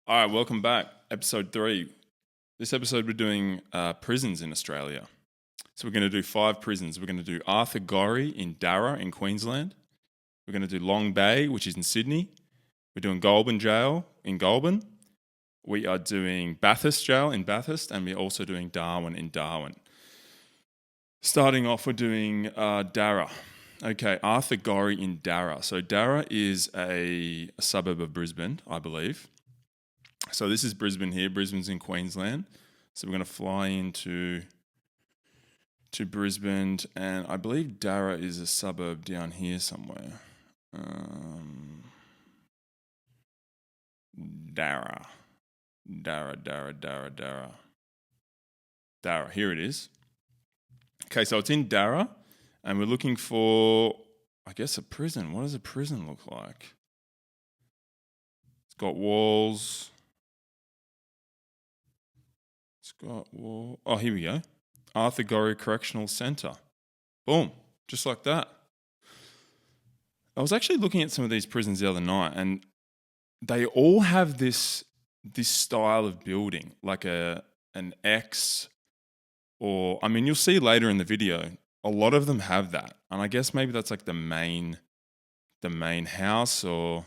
All right, welcome back. Episode 3. This episode we're doing prisons in Australia. So we're going to do 5 prisons. We're going to do Arthur Gorrie in Darra in Queensland. We're going to do Long Bay, which is in Sydney. We're doing Goulburn Jail in Goulburn. We are doing Bathurst Jail in Bathurst, and we're also doing Darwin in Darwin. Starting off, we're doing Darra. Okay, Arthur Gorrie in Darra. So Darra is a suburb of Brisbane, I believe. So this is Brisbane here. Brisbane's in Queensland. So we're going to fly into Brisbane, and I believe Darra is a suburb down here somewhere. Darra. Here it is. Okay, so it's in Darra, and we're looking for, I guess, a prison. What does a prison look like? It's got walls. Oh, here we go. Arthur Gorrie Correctional Centre. Boom. Just like that. I was actually looking at some of these prisons the other night, and they all have this style of building, like an X, or I mean, you'll see later in the video. A lot of them have that, and I guess maybe that's like the main house, or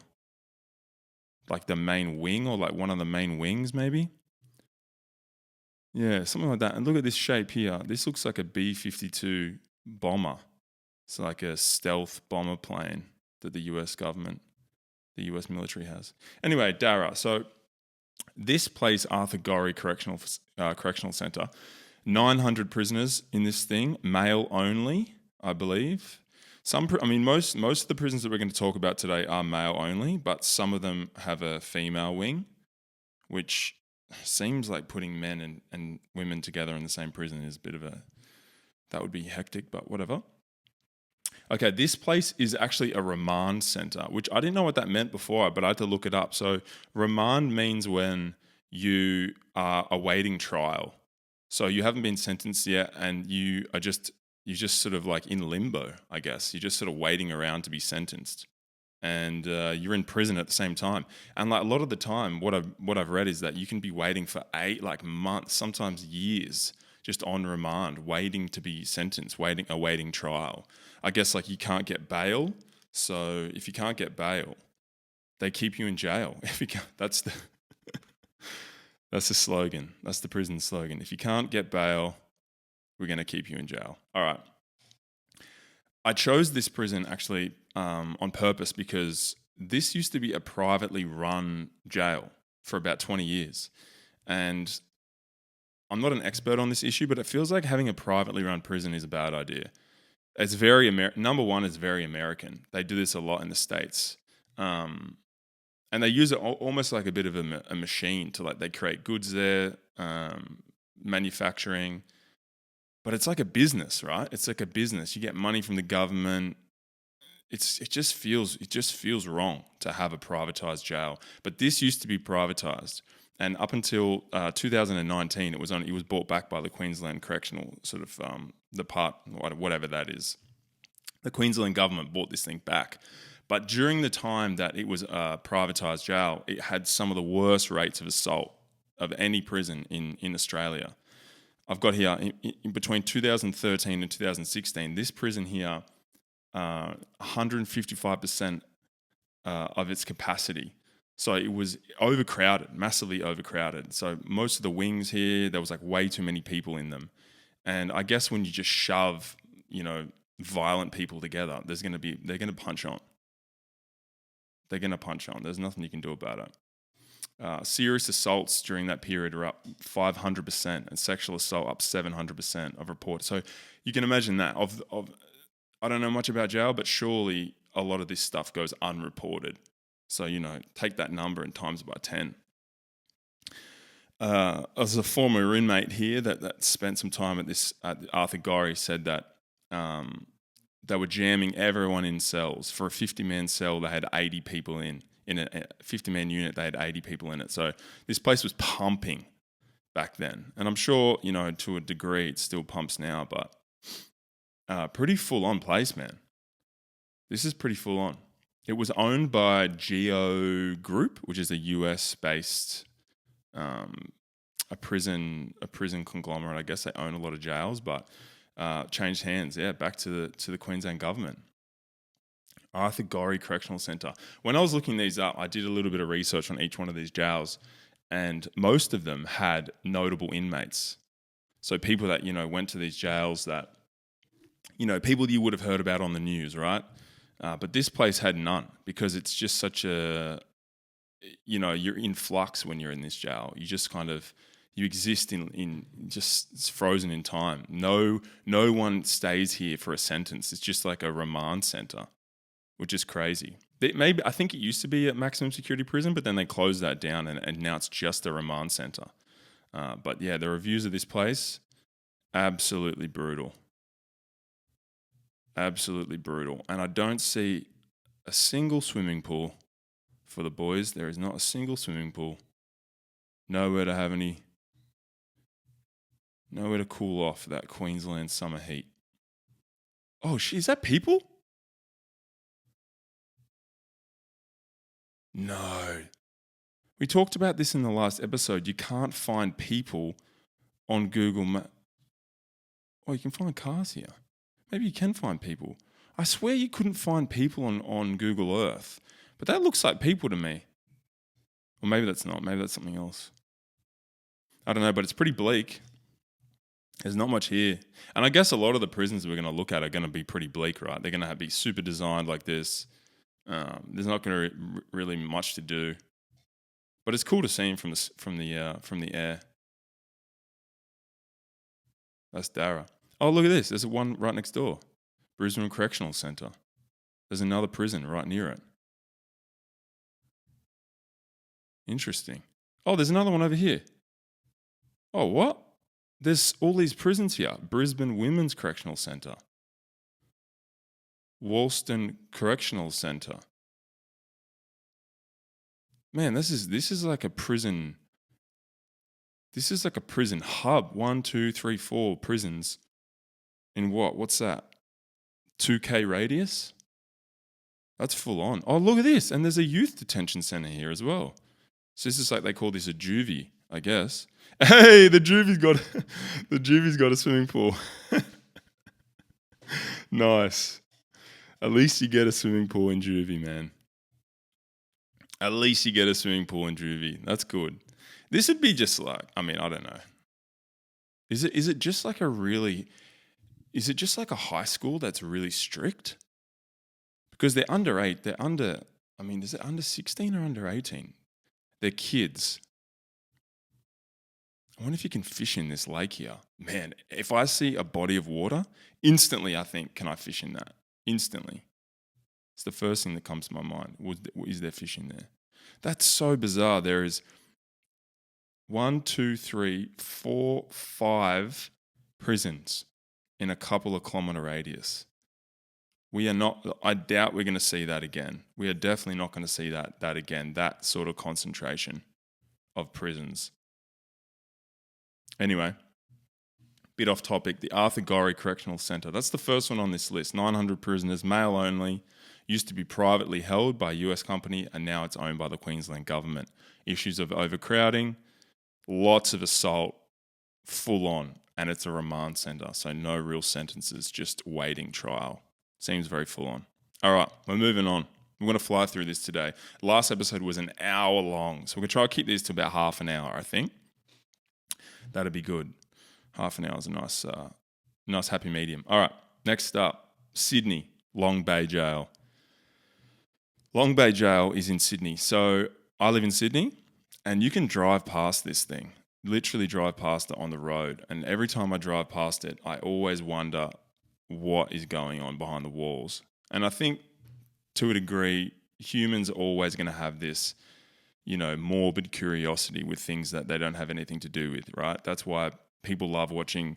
like the main wing, or like one of the main wings, maybe. Yeah, something like that. And look at this shape here. This looks like a B-52 bomber. It's like a stealth bomber plane that the US government, the US military has. Anyway, Darra. So this place, Arthur Gorrie Correctional Centre, 900 prisoners in this thing, male only, I believe. Most of the prisons that we're going to talk about today are male only, but some of them have a female wing, which seems like putting men and women together in the same prison is that would be hectic, but whatever. Okay, this place is actually a remand centre, which I didn't know what that meant before, but I had to look it up. So remand means when you are awaiting trial. So you haven't been sentenced yet, and you're just sort of like in limbo, I guess. You're just sort of waiting around to be sentenced. And you're in prison at the same time. And like a lot of the time, what I've read is that you can be waiting for months, sometimes years, just on remand, waiting to be sentenced, awaiting trial. I guess like you can't get bail, so if you can't get bail, they keep you in jail. If you can't, that's the slogan. That's the prison slogan. If you can't get bail, we're going to keep you in jail. All right. I chose this prison actually on purpose because this used to be a privately run jail for about 20 years. And I'm not an expert on this issue, but it feels like having a privately run prison is a bad idea. It's very number one, it's very American. They do this a lot in the States. And they use it almost like a bit of a machine to they create goods there, manufacturing. But it's like a business, right? It's like a business. You get money from the government. It just feels wrong to have a privatized jail. But this used to be privatized, and up until 2019, it was bought back by the Queensland Correctional sort of whatever that is. The Queensland government bought this thing back. But during the time that it was a privatized jail, it had some of the worst rates of assault of any prison in Australia. I've got here, in between 2013 and 2016, this prison here, 155% of its capacity. So it was overcrowded, massively overcrowded. So most of the wings here, there was like way too many people in them. And I guess when you just shove, violent people together, they're going to punch on. They're going to punch on. There's nothing you can do about it. Serious assaults during that period are up 500%, and sexual assault up 700% of reports. So you can imagine that. I don't know much about jail, but surely a lot of this stuff goes unreported. So take that number and times it by 10. As a former inmate here that spent some time at Arthur Gorrie said that they were jamming everyone in cells. For a 50-man cell, they had 80 people in a 50-man unit, they had 80 people in it. So this place was pumping back then. And I'm sure, to a degree it still pumps now, but pretty full-on place, man. This is pretty full-on. It was owned by Geo Group, which is a US-based a prison conglomerate. I guess they own a lot of jails, but changed hands. Yeah, back to the Queensland government. Arthur Gorrie Correctional Centre. When I was looking these up, I did a little bit of research on each one of these jails, and most of them had notable inmates. So people that went to these jails that people you would have heard about on the news, right? But this place had none because it's just such a you're in flux when you're in this jail. You just kind of you exist in just it's frozen in time. No one stays here for a sentence. It's just like a remand center, which is crazy. I think it used to be a maximum security prison, but then they closed that down and now it's just a remand center. But yeah, the reviews of this place, absolutely brutal. Absolutely brutal. And I don't see a single swimming pool for the boys. There is not a single swimming pool. Nowhere to cool off that Queensland summer heat. Oh, is that people? No. We talked about this in the last episode. You can't find people on Google Maps. Oh, you can find cars here. Maybe you can find people. I swear you couldn't find people on Google Earth. But that looks like people to me. Or maybe that's not. Maybe that's something else. I don't know, but it's pretty bleak. There's not much here. And I guess a lot of the prisons we're going to look at are going to be pretty bleak, right? They're going to be super designed like this. There's not going to really much to do. But it's cool to see him from the air. That's Darra. Oh, look at this. There's one right next door. Brisbane Correctional Centre. There's another prison right near it. Interesting. Oh, there's another one over here. Oh, what? There's all these prisons here. Brisbane Women's Correctional Centre. Wollston Correctional Centre. Man, this is like a prison. This is like a prison hub. 1, 2, 3, 4 prisons. In what? What's that? 2K radius? That's full on. Oh, look at this. And there's a youth detention centre here as well. So this is like, they call this a juvie, I guess. Hey, the juvie's got a swimming pool. Nice. At least you get a swimming pool in juvie, man. At least you get a swimming pool in juvie. That's good. This would be just like, I don't know. Is it just like is it just like a high school that's really strict? Because they're under 8, is it under 16 or under 18? They're kids. I wonder if you can fish in this lake here. Man, if I see a body of water, instantly I think, can I fish in that? Instantly. It's the first thing that comes to my mind. Is there fish in there? That's so bizarre. There is 1, 2, 3, 4, 5 prisons in a couple of kilometre radius. I doubt we're going to see that again. We are definitely not going to see that again, that sort of concentration of prisons. Anyway, bit off topic, the Arthur Gorrie Correctional Centre. That's the first one on this list. 900 prisoners, male only, used to be privately held by a US company, and now it's owned by the Queensland government. Issues of overcrowding, lots of assault, full on, and it's a remand centre, so no real sentences, just waiting trial. Seems very full on. All right, we're moving on. We're going to fly through this today. Last episode was an hour long, so we're going to try to keep these to about half an hour, I think. That'd be good. Half an hour is a nice happy medium. All right, next up, Sydney, Long Bay Jail. Long Bay Jail is in Sydney. So I live in Sydney, and you can drive past this thing, literally drive past it on the road. And every time I drive past it, I always wonder what is going on behind the walls. And I think to a degree, humans are always going to have this, morbid curiosity with things that they don't have anything to do with, right? That's why people love watching,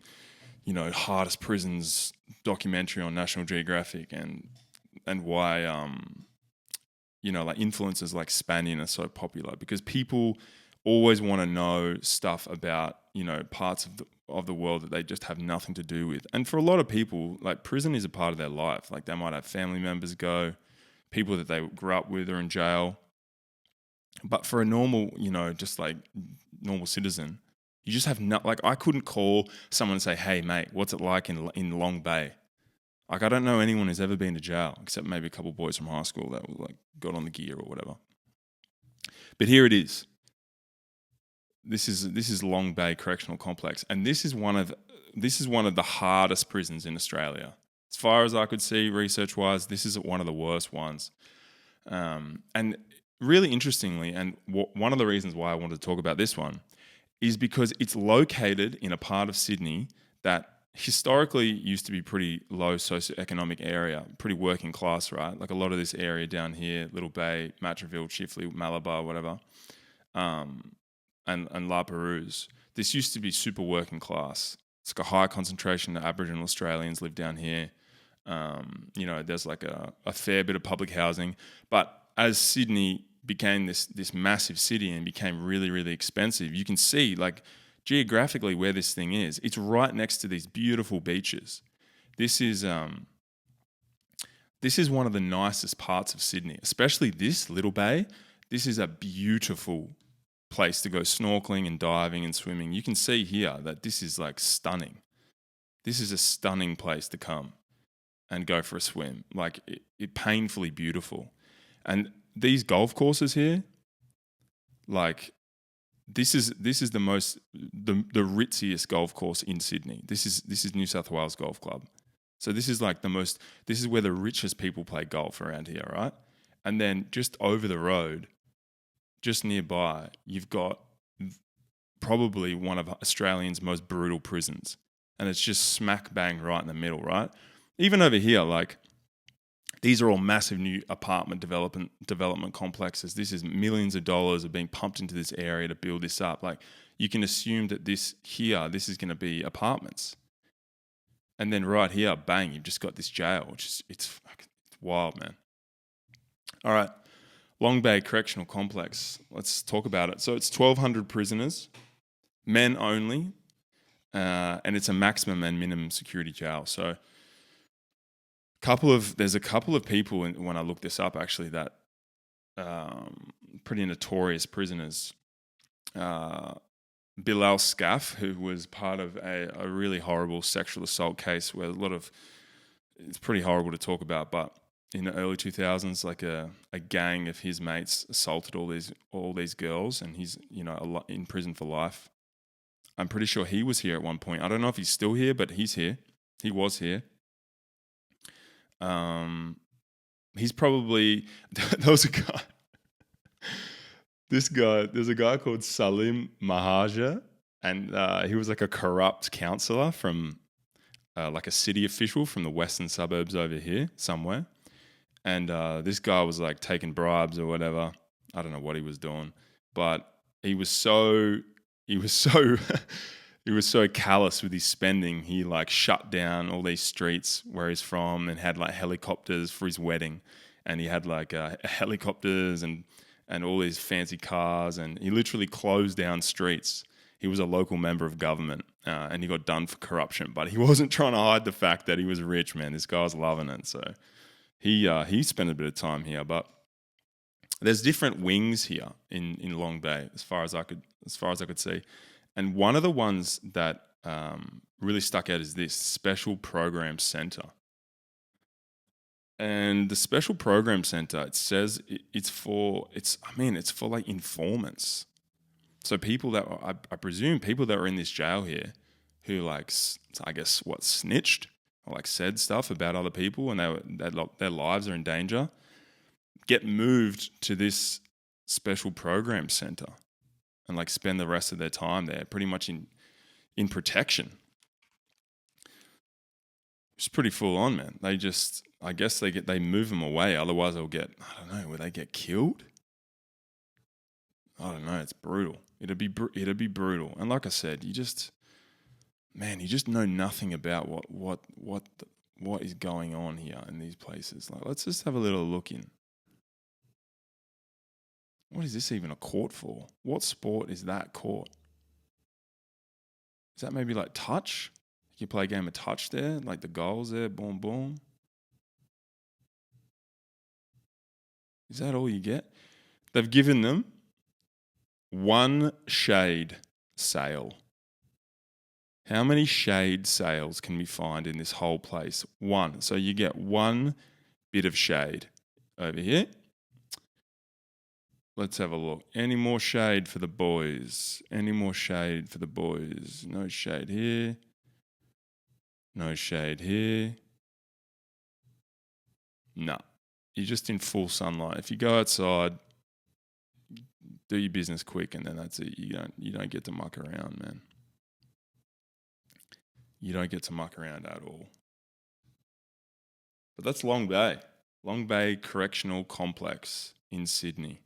hardest prisons documentary on National Geographic and why, like influencers like Spanion are so popular, because people always want to know stuff about, parts of the world that they just have nothing to do with. And for a lot of people, like prison is a part of their life. Like they might have family members go, people that they grew up with are in jail. But for a normal, just like normal citizen, you just have no, like I couldn't call someone and say, hey, mate, what's it like in Long Bay? Like I don't know anyone who's ever been to jail except maybe a couple of boys from high school that were like got on the gear or whatever. But here it is. This is Long Bay Correctional Complex, and this is one of the hardest prisons in Australia. As far as I could see, research-wise, this is one of the worst ones. And really interestingly, and one of the reasons why I wanted to talk about this one is because it's located in a part of Sydney that historically used to be pretty low socioeconomic area, pretty working class, right? Like a lot of this area down here, Little Bay, Matraville, Chifley, Malabar, whatever, and La Perouse. This used to be super working class. It's like a high concentration of Aboriginal Australians live down here. There's like a fair bit of public housing. But as Sydney became this massive city and became really, really expensive, you can see like geographically where this thing is. It's right next to these beautiful beaches. This is one of the nicest parts of Sydney, especially this Little Bay. This is a beautiful place to go snorkeling and diving and swimming. You can see here that this is like stunning. This is a stunning place to come and go for a swim. Like it painfully beautiful. And these golf courses here, like this is the ritziest golf course in Sydney. This is New South Wales Golf Club. So this is like this is where the richest people play golf around here, right? And then just over the road, just nearby, you've got probably one of Australia's most brutal prisons. And it's just smack bang right in the middle, right? Even over here, like these are all massive new apartment development complexes. This is millions of dollars are being pumped into this area to build this up. Like you can assume that this is going to be apartments. And then right here, bang, you've just got this jail, which is it's wild, man. All right. Long Bay Correctional Complex. Let's talk about it. So it's 1,200 prisoners, men only, and it's a maximum and minimum security jail. So there's a couple of people when I looked this up actually that pretty notorious prisoners. Bilal Scaff, who was part of a really horrible sexual assault case where it's pretty horrible to talk about, but in the early 2000s, like a gang of his mates assaulted all these girls, and he's in prison for life. I'm pretty sure he was here at one point. I don't know if he's still here, but he's here. He was here. He's probably there was a guy. There's a guy called Salim Mahaja, and he was like a corrupt councillor from like a city official from the western suburbs over here somewhere. And this guy was like taking bribes or whatever. I don't know what he was doing, but he was so he was so callous with his spending. He like shut down all these streets where he's from and had like helicopters for his wedding, and he had like helicopters and all these fancy cars, and he literally closed down streets. He was a local member of government, and he got done for corruption, but he wasn't trying to hide the fact that he was rich, man. This guy was loving it, so. He spent a bit of time here, but there's different wings here in Long Bay as far as I could see, and one of the ones that really stuck out is this Special Program Centre. And the Special Program Centre, it says it's for like informants. So people that I presume people that were in this jail here, who like I guess snitched. Or like said stuff about other people and their lives are in danger, get moved to this special program center and like spend the rest of their time there pretty much in protection. It's pretty full on, man. I guess they move them away, otherwise they'll get, I don't know, will they get killed? I don't know, it's brutal. It'd be brutal. And like I said, you just know nothing about what is going on here in these places. Like, let's just have a little look in. What is this even a court for? What sport is that court? Is that maybe like touch? You play a game of touch there, like the goals there, boom, boom. Is that all you get? They've given them one shade sale. How many shade sales can we find in this whole place? One. So you get one bit of shade over here. Let's have a look. Any more shade for the boys? Any more shade for the boys? No shade here. No shade here. No. You're just in full sunlight. If you go outside, do your business quick, and then that's it. You don't get to muck around, man. You don't get to muck around at all. But that's Long Bay Correctional Complex in Sydney.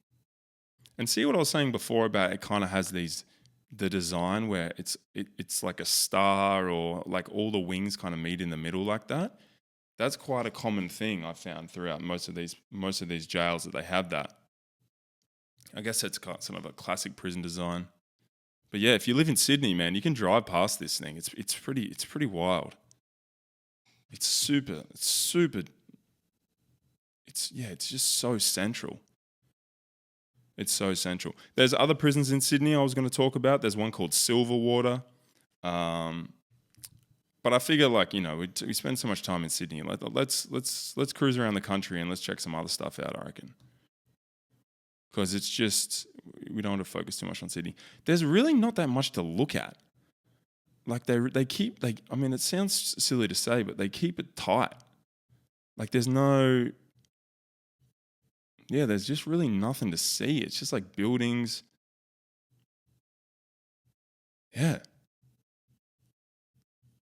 And see what I was saying before about it kind of has the design where it's like a star, or like all the wings kind of meet in the middle like that. That's quite a common thing I found throughout most of these jails, that they have that. I guess that's sort of a classic prison design. But yeah, if you live in Sydney, man, you can drive past this thing. It's pretty wild. It's super. It's just so central. It's so central. There's other prisons in Sydney I was going to talk about. There's one called Silverwater. But I figure, like, we spend so much time in Sydney. Let's cruise around the country and let's check some other stuff out, I reckon. Because it's just, we don't want to focus too much on Sydney. There's really not that much to look at. Like they keep, like, I mean, it sounds silly to say, but they keep it tight. Like there's just really nothing to see. It's just like buildings. Yeah.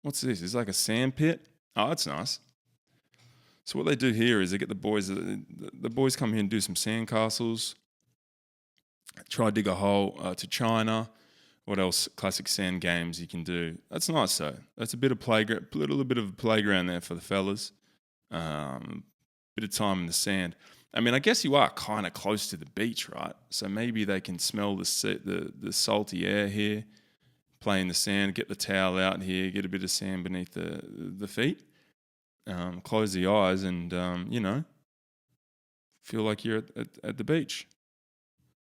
What's this? It's like a sand pit. Oh, that's nice. So what they do here is they get the boys come here and do some sand castles. Try to dig a hole to China. What else? Classic sand games you can do. That's nice though. That's a little bit of a playground there for the fellas. Bit of time in the sand. I mean, I guess you are kind of close to the beach, right? So maybe they can smell the salty air here, play in the sand, get the towel out here, get a bit of sand beneath the feet, close the eyes, and feel like you're at the beach.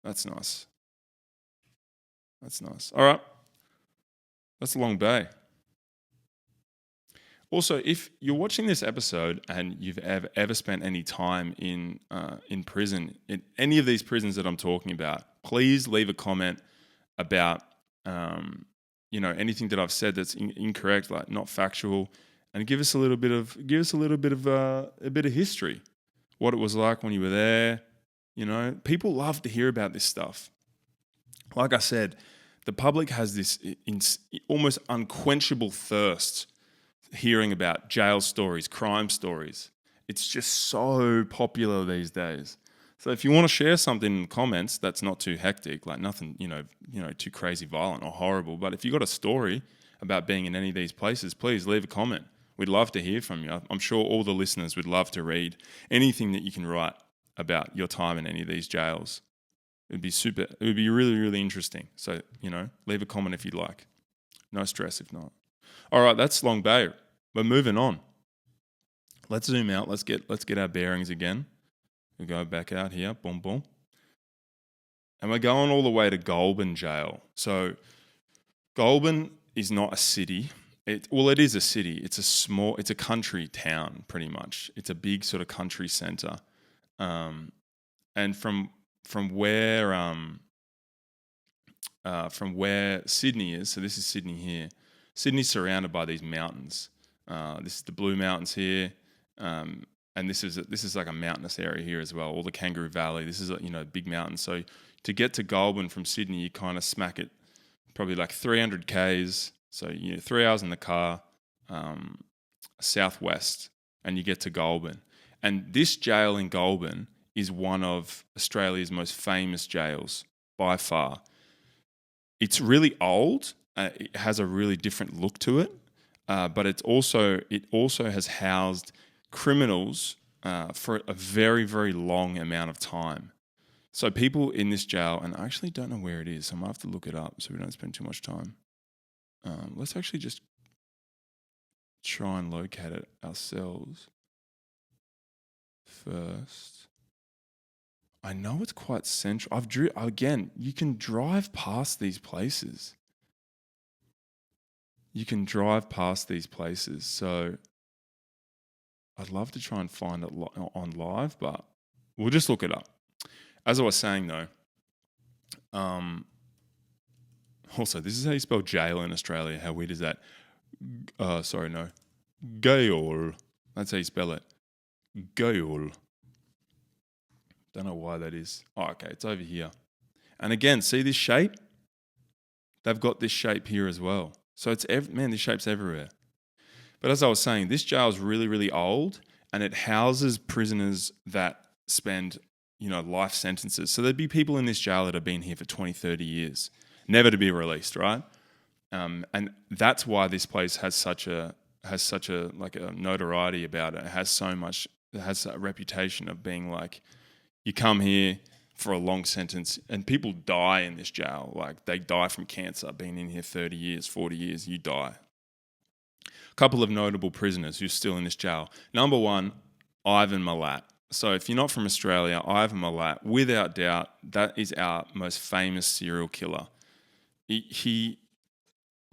That's nice. That's nice. All right. That's Long Bay. Also, if you're watching this episode and you've ever spent any time in prison, in any of these prisons that I'm talking about, please leave a comment about anything that I've said that's incorrect, like not factual, and give us a little bit of history, what it was like when you were there. People love to hear about this stuff. Like I said, the public has this almost unquenchable thirst hearing about jail stories, crime stories. It's just so popular these days. So if you want to share something in the comments that's not too hectic, like nothing, too crazy violent or horrible, but if you got a story about being in any of these places, please leave a comment. We'd love to hear from you. I'm sure all the listeners would love to read anything that you can write about your time in any of these jails. It would be really, really interesting. So, leave a comment if you'd like. No stress if not. All right, that's Long Bay. We're moving on. Let's zoom out. Let's get our bearings again. We go back out here, boom, boom. And we're going all the way to Goulburn Jail. So Goulburn is not a city. It is a city. It's a country town, pretty much. It's a big sort of country centre. And from where Sydney is, so this is Sydney here. Sydney's surrounded by these mountains. This is the Blue Mountains here, and this is like a mountainous area here as well. All the Kangaroo Valley. This is a big mountain. So to get to Goulburn from Sydney, you kind of smack it probably like 300 k's. So 3 hours in the car, southwest, and you get to Goulburn. And this jail in Goulburn is one of Australia's most famous jails by far. It's really old. It has a really different look to it, but it also has housed criminals for a very, very long amount of time. So people in this jail, and I actually don't know where it is, so I might have to look it up so we don't spend too much time. Let's actually just try and locate it ourselves first. I know it's quite central. Again, you can drive past these places. So I'd love to try and find it on live, but we'll just look it up. As I was saying though, also this is how you spell jail in Australia. How weird is that? Sorry, no. Gaol. That's how you spell it. Gaol. Don't know why that is. Oh, okay, it's over here. And again, see this shape? They've got this shape here as well. So it's this shape's everywhere. But as I was saying, this jail is really, really old, and it houses prisoners that spend, life sentences. So there'd be people in this jail that have been here for 20, 30 years, never to be released, right? And that's why this place has such a notoriety about it. It has a reputation of being like, you come here for a long sentence, and people die in this jail. Like they die from cancer, being in here 30 years, 40 years, you die. A couple of notable prisoners who's still in this jail. Number one, Ivan Milat. So if you're not from Australia, Ivan Milat, without doubt, that is our most famous serial killer.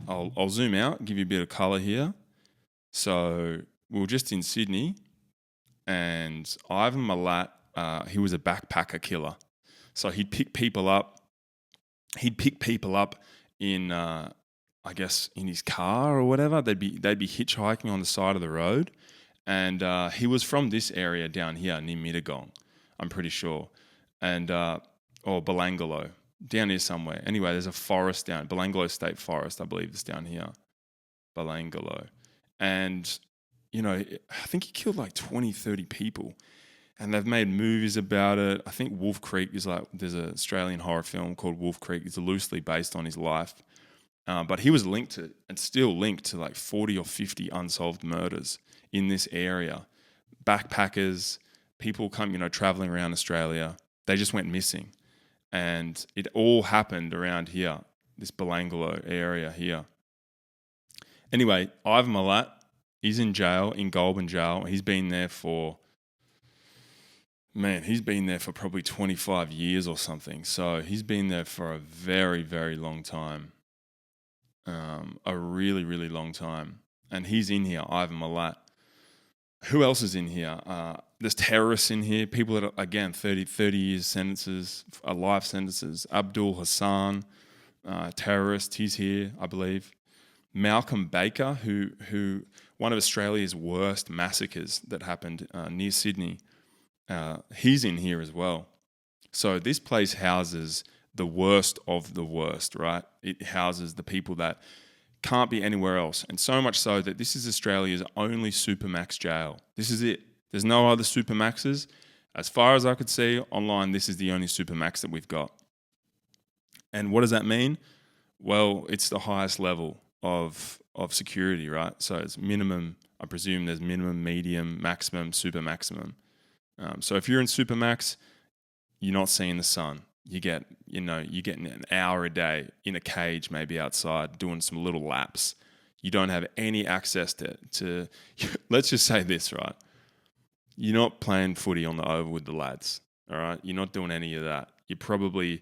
I'll zoom out, give you a bit of colour here. So we were just in Sydney, and Ivan Milat, he was a backpacker killer. So he'd pick people up. He'd pick people up in, I guess, in his car or whatever. They'd be hitchhiking on the side of the road, and he was from this area down here near Mittagong, I'm pretty sure, and or Belangolo, down here somewhere. Anyway, there's a forest down Belangolo State Forest, I believe, it's down here, Belangolo, and I think he killed like 20, 30 people. And they've made movies about it. I think Wolf Creek is there's an Australian horror film called Wolf Creek. It's loosely based on his life. But he was linked to, and still linked to, like 40 or 50 unsolved murders in this area. Backpackers, people traveling around Australia, they just went missing. And it all happened around here, this Belangolo area here. Anyway, Ivan Milat, he's in jail, in Goulburn Jail. He's been there for probably 25 years or something. So he's been there for a very, very long time. A really, really long time. And he's in here, Ivan Milat. Who else is in here? There's terrorists in here, people that are, again, 30 years sentences, life sentences. Abdul Hassan, terrorist, he's here, I believe. Malcolm Baker, who one of Australia's worst massacres that happened near Sydney, he's in here as well. So this place houses the worst of the worst, right? It houses the people that can't be anywhere else. And so much so that this is Australia's only supermax jail. This is it. There's no other supermaxes. As far as I could see online, this is the only supermax that we've got. And what does that mean? Well, it's the highest level of security, right? So it's minimum, I presume there's minimum, medium, maximum, super maximum. So if you're in supermax, you're not seeing the sun. You're getting an hour a day in a cage, maybe outside, doing some little laps. You don't have any access to let's just say this, right? You're not playing footy on the oval with the lads, all right? You're not doing any of that. You're probably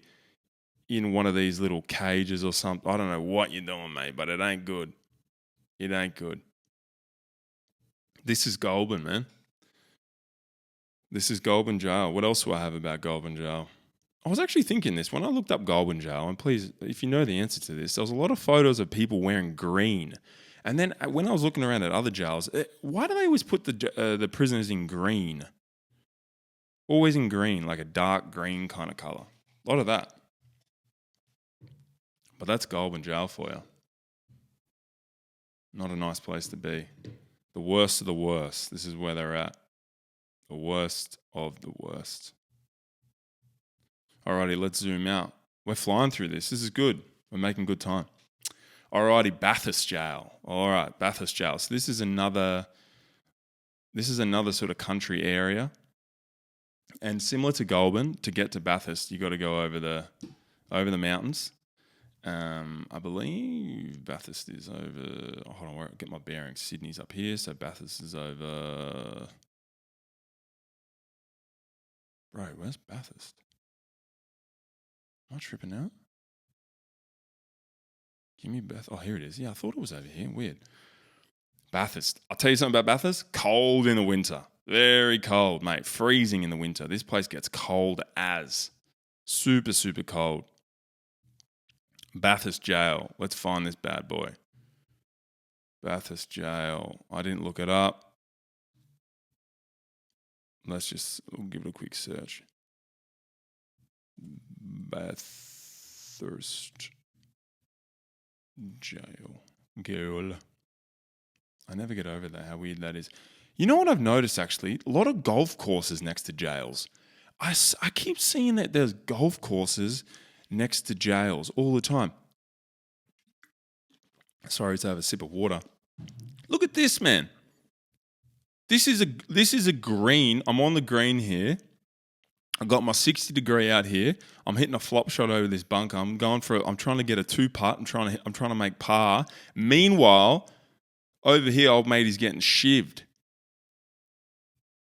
in one of these little cages or something. I don't know what you're doing, mate, but it ain't good. It ain't good. This is Goulburn, man. This is Goulburn Jail. What else do I have about Goulburn Jail? I was actually thinking this when I looked up Goulburn Jail, and please, if you know the answer to this, there was a lot of photos of people wearing green. And then when I was looking around at other jails, why do they always put the prisoners in green? Always in green, like a dark green kind of colour. A lot of that. But that's Goulburn Jail for you. Not a nice place to be. The worst of the worst. This is where they're at. The worst of the worst. Alrighty, let's zoom out. We're flying through this. This is good. We're making good time. Alrighty, Bathurst Jail. Alright, Bathurst Jail. So this is another sort of country area. And similar to Goulburn, to get to Bathurst, you got to go over the mountains. I believe Bathurst is over. Hold on, I'll get my bearings. Sydney's up here, so Bathurst is over. Bro, where's Bathurst? Am I tripping out? Give me Bath. Oh, here it is. Yeah, I thought it was over here. Weird. Bathurst. I'll tell you something about Bathurst. Cold in the winter. Very cold, mate. Freezing in the winter. This place gets cold as. Super, super cold. Bathurst Jail. Let's find this bad boy. Bathurst Jail. I didn't look it up. We'll give it a quick search. Bathurst Jail. Girl. I never get over that, how weird that is. You know what I've noticed, actually? A lot of golf courses next to jails. I keep seeing that there's golf courses next to jails all the time. Sorry to have a sip of water. Look at this, man. This is a green. I'm on the green here. I got my 60 degree out here. I'm hitting a flop shot over this bunker. I'm trying to get a 2-putt. I'm trying to make par. Meanwhile, over here, old mate is getting shivved.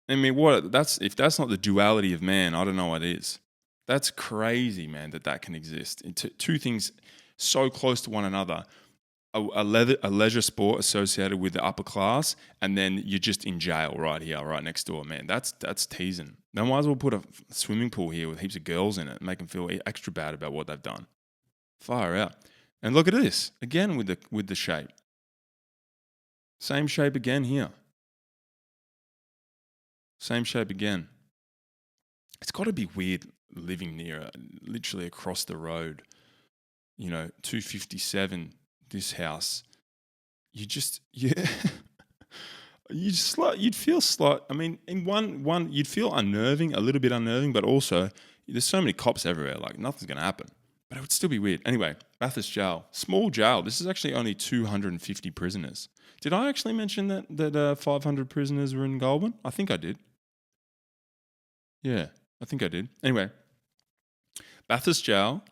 I mean, if that's not the duality of man, I don't know what is. That's crazy, man, that can exist. Two things so close to one another. A leisure sport associated with the upper class, and then you're just in jail right here, right next door, man. That's teasing. They might as well put a swimming pool here with heaps of girls in it and make them feel extra bad about what they've done. Fire out. And look at this, again with the shape. Same shape again here. Same shape again. It's got to be weird living near, literally across the road. 257, this house. You'd feel slight. I mean, in one, you'd feel unnerving, a little bit unnerving, but also there's so many cops everywhere. Like nothing's gonna happen, but it would still be weird. Anyway, Bathurst Jail, small jail. This is actually only 250 prisoners. Did I actually mention that 500 prisoners were in Goulburn? I think I did. Yeah, I think I did. Anyway, Bathurst Jail,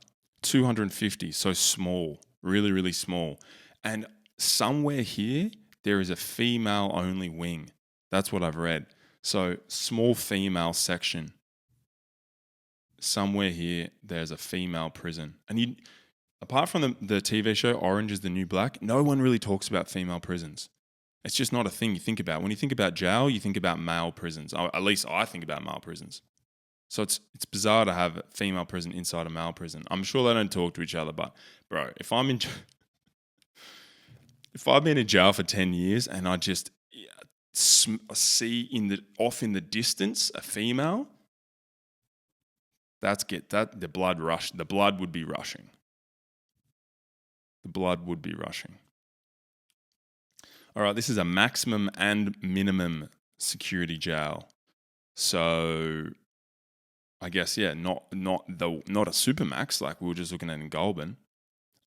250. So small, really, really small. And somewhere here, there is a female-only wing. That's what I've read. So small female section. Somewhere here, there's a female prison. And apart from the TV show Orange is the New Black, no one really talks about female prisons. It's just not a thing you think about. When you think about jail, you think about male prisons. At least I think about male prisons. So it's bizarre to have a female prison inside a male prison. I'm sure they don't talk to each other, but bro, if I've been in jail for 10 years and I just see in the distance a female, the blood rush. The blood would be rushing. The blood would be rushing. All right, this is a maximum and minimum security jail. So I guess, yeah, not a supermax like we were just looking at in Goulburn.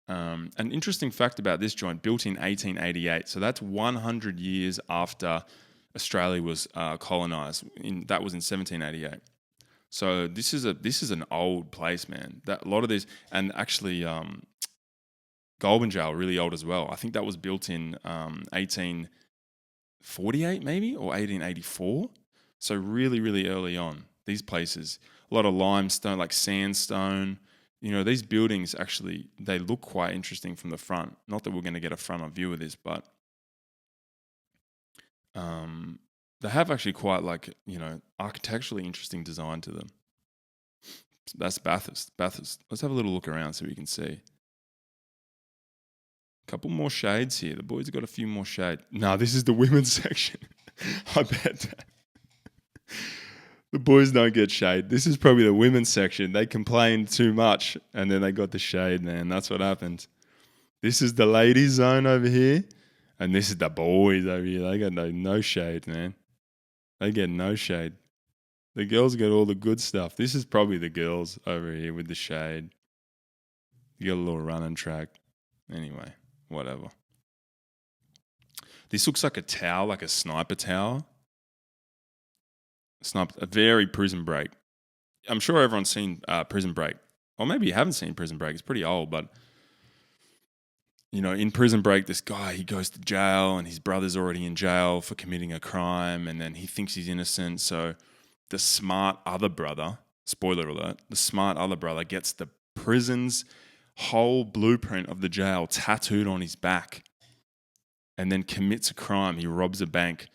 An interesting fact about this joint, built in 1888. So that's 100 years after Australia was colonised. That was in 1788. So this is an old place, man. That a lot of these, and actually Goulburn Jail, really old as well. I think that was built in 1848 maybe, or 1884. So really, really early on. These places, a lot of limestone, like sandstone. These buildings actually, they look quite interesting from the front. Not that we're going to get a front-on view of this, but they have actually quite architecturally interesting design to them. That's Bathurst. Let's have a little look around so we can see. Couple more shades here. The boys have got a few more shades. No, this is the women's section. I bet that. The boys don't get shade. This is probably the women's section. They complained too much and then they got the shade, man. That's what happened. This is the ladies' zone over here and this is the boys over here. They got no shade, man. They get no shade. The girls get all the good stuff. This is probably the girls over here with the shade. You got a little running track. Anyway, whatever. This looks like a tower, like a sniper tower. A very Prison Break. I'm sure everyone's seen Prison Break. Or maybe you haven't seen Prison Break. It's pretty old, but in Prison Break, this guy, he goes to jail and his brother's already in jail for committing a crime and then he thinks he's innocent. So the smart other brother, spoiler alert, the smart other brother gets the prison's whole blueprint of the jail tattooed on his back and then commits a crime. He robs a bank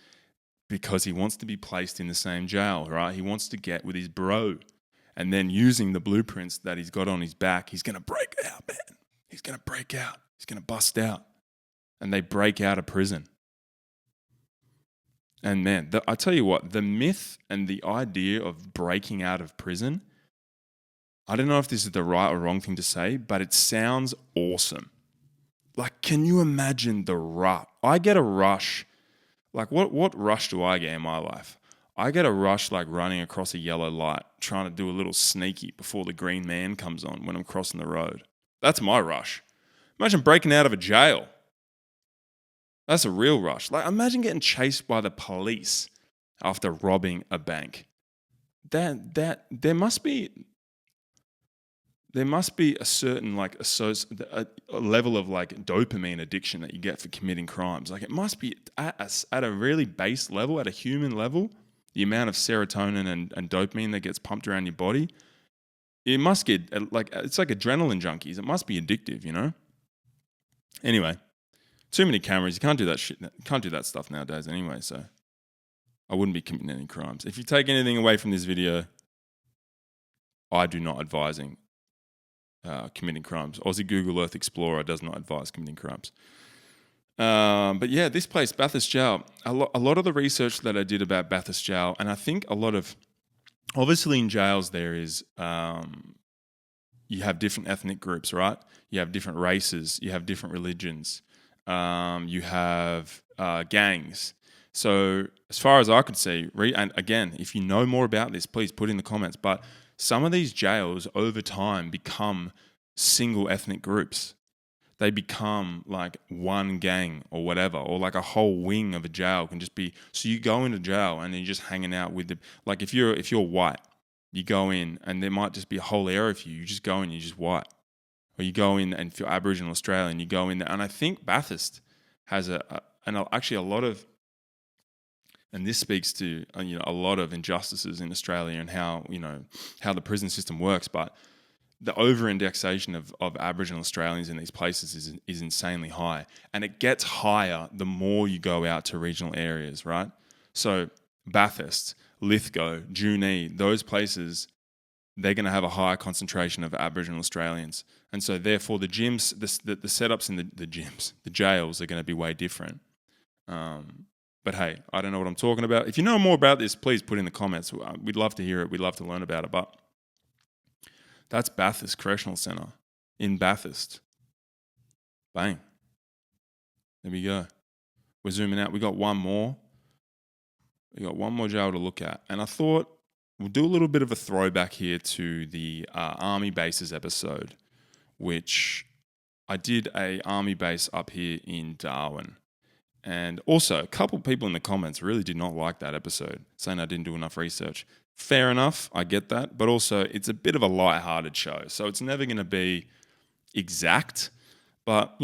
because he wants to be placed in the same jail, right? He wants to get with his bro. And then using the blueprints that he's got on his back, he's going to break out, man. He's going to break out. He's going to bust out. And they break out of prison. And man, I tell you what, the myth and the idea of breaking out of prison, I don't know if this is the right or wrong thing to say, but it sounds awesome. Like, can you imagine the rush? I get a rush. Like, what rush do I get in my life? I get a rush like running across a yellow light, trying to do a little sneaky before the green man comes on when I'm crossing the road. That's my rush. Imagine breaking out of a jail. That's a real rush. Like, imagine getting chased by the police after robbing a bank. There must be a certain like a level of like dopamine addiction that you get for committing crimes. Like, it must be at a really base level, at a human level, the amount of serotonin and dopamine that gets pumped around your body. It must get like, it's like adrenaline junkies. It must be addictive, you know? Anyway, too many cameras. You can't do that shit. Can't do that stuff nowadays anyway. So I wouldn't be committing any crimes. If you take anything away from this video, I do not advising committing crimes. Aussie Google Earth Explorer does not advise committing crimes. But yeah, this place, Bathurst Jail, a lot of the research that I did about Bathurst Jail, and I think a lot of, obviously in jails there is, you have different ethnic groups, right? You have different races, you have different religions, you have gangs. So as far as I could see, and again, if you know more about this, please put in the comments, but some of these jails over time become single ethnic groups. They become like one gang or whatever, or like a whole wing of a jail can just be, so you go into jail and you're just hanging out with like if you're white, you go in and there might just be a whole area for you. You just go in, you're just white. Or you go in, and if you're Aboriginal Australian, you go in there. And I think Bathurst has actually a lot of, and this speaks to a lot of injustices in Australia and how the prison system works. But the over-indexation of Aboriginal Australians in these places is insanely high. And it gets higher the more you go out to regional areas, right? So Bathurst, Lithgow, Junee, those places, they're going to have a higher concentration of Aboriginal Australians. And so therefore the gyms, the setups in the gyms, the jails are going to be way different. But hey, I don't know what I'm talking about. If you know more about this, please put in the comments. We'd love to hear it. We'd love to learn about it. But that's Bathurst Correctional Centre in Bathurst. Bang. There we go. We're zooming out. We got one more. We got one more jail to look at. And I thought we'll do a little bit of a throwback here to the Army Bases episode, which I did a Army base up here in Darwin. And also, a couple of people in the comments really did not like that episode, saying I didn't do enough research. Fair enough, I get that. But also, it's a bit of a light-hearted show. So it's never going to be exact. But,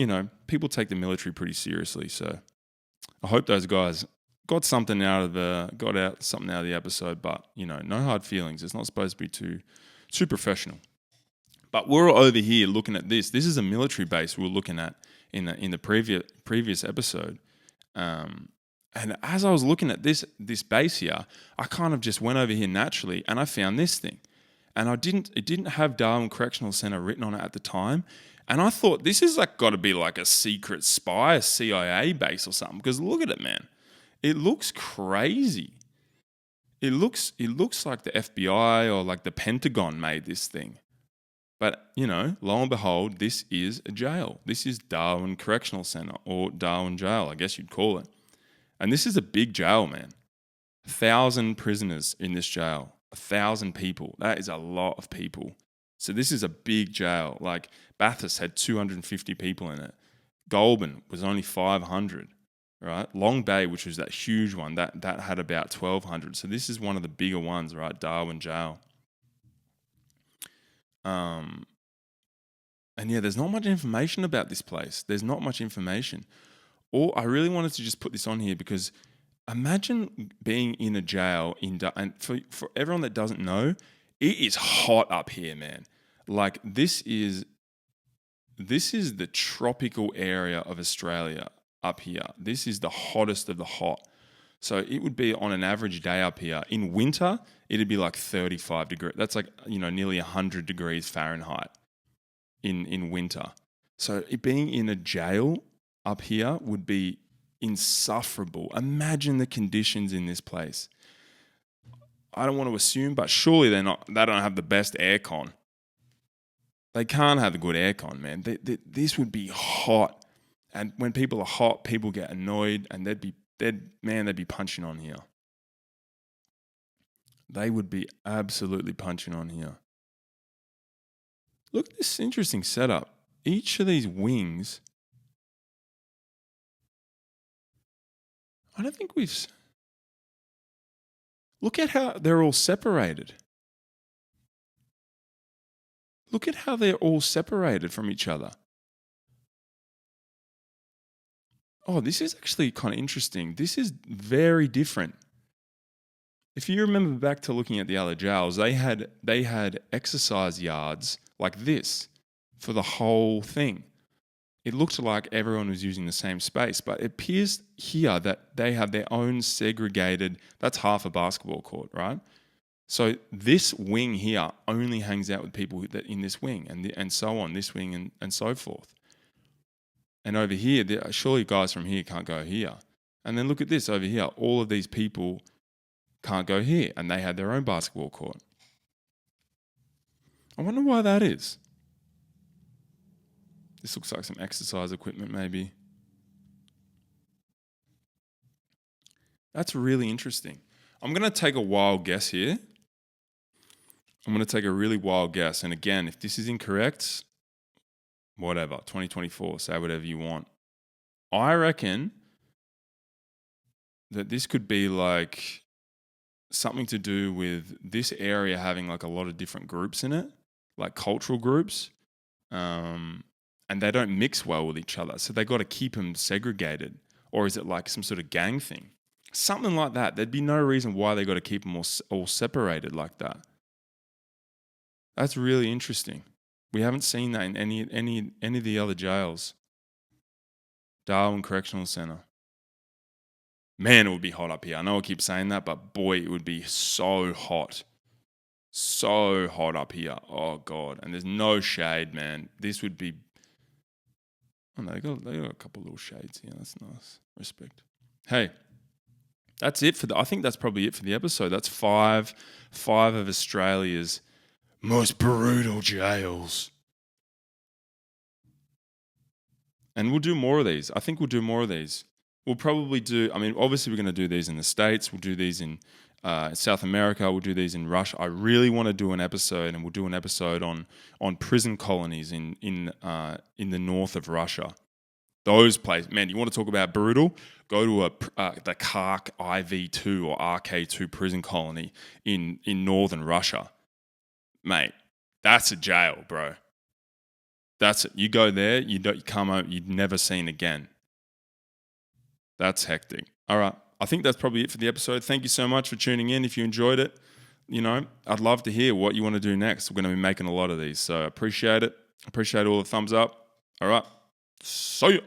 people take the military pretty seriously. So I hope those guys got something out of the episode. But, no hard feelings. It's not supposed to be too professional. But we're over here looking at this. This is a military base we were looking at in the previous episode. And as I was looking at this base here, I kind of just went over here naturally and I found this thing. And it didn't have Darwin Correctional Centre written on it at the time. And I thought this is like got to be like a secret spy, a CIA base or something. Because look at it, man. It looks crazy. It looks like the FBI or like the Pentagon made this thing. But, lo and behold, this is a jail. This is Darwin Correctional Centre, or Darwin Jail, I guess you'd call it. And this is a big jail, man. 1,000 prisoners in this jail. 1,000 people. That is a lot of people. So this is a big jail. Like, Bathurst had 250 people in it. Goulburn was only 500, right? Long Bay, which was that huge one, that had about 1,200. So this is one of the bigger ones, right? Darwin Jail. And yeah, there's not much information about this place. There's not much information. Or I really wanted to just put this on here because Imagine being in a jail and for everyone that doesn't know, it is hot up here, man. Like this is the tropical area of Australia up here. This is the hottest of the hot. So it would be on an average day up here. In winter, it'd be like 35 degrees. That's like, nearly 100 degrees Fahrenheit in winter. So it being in a jail up here would be insufferable. Imagine the conditions in this place. I don't want to assume, but surely they don't have the best aircon. They can't have the good aircon, man. This would be hot. And when people are hot, people get annoyed and they'd be punching on here. They would be absolutely punching on here. Look at this interesting setup. Each of these wings, I don't think we've... Look at how they're all separated. Look at how they're all separated from each other. Oh, this is actually kind of interesting. This is very different. If you remember back to looking at the other jails, they had exercise yards like this for the whole thing. It looked like everyone was using the same space, but it appears here that they have their own segregated, that's half a basketball court, right? So this wing here only hangs out with people that in this wing and so on, this wing and so forth. And over here, surely guys from here can't go here. And then look at this over here. All of these people can't go here and they had their own basketball court. I wonder why that is. This looks like some exercise equipment maybe. That's really interesting. I'm going to take a wild guess here. I'm going to take a really wild guess. And again, if this is incorrect, whatever, 2024, say whatever you want. I reckon that this could be like something to do with this area having like a lot of different groups in it, like cultural groups, and they don't mix well with each other. So they got to keep them segregated. Or is it like some sort of gang thing? Something like that. There'd be no reason why they got to keep them all separated like that. That's really interesting. We haven't seen that in any of the other jails. Darwin Correctional Centre. Man, it would be hot up here. I know I keep saying that, but boy, it would be so hot. So hot up here. Oh, God. And there's no shade, man. This would be... Oh, no, they got a couple little shades here. That's nice. Respect. Hey, that's it for I think that's probably it for the episode. That's five of Australia's most brutal jails. And we'll do more of these. I think we'll do more of these. We'll probably do, obviously we're going to do these in the States. We'll do these in South America. We'll do these in Russia. I really want to do an episode, and we'll do an episode on prison colonies in the north of Russia. Those places, man, you want to talk about brutal? Go to the Kark IV2 or RK2 prison colony in northern Russia. Mate, that's a jail, bro. That's it. You go there, you come home, you've never seen again. That's hectic. All right. I think that's probably it for the episode. Thank you so much for tuning in. If you enjoyed it, I'd love to hear what you want to do next. We're going to be making a lot of these. So I appreciate it. Appreciate all the thumbs up. All right. See ya.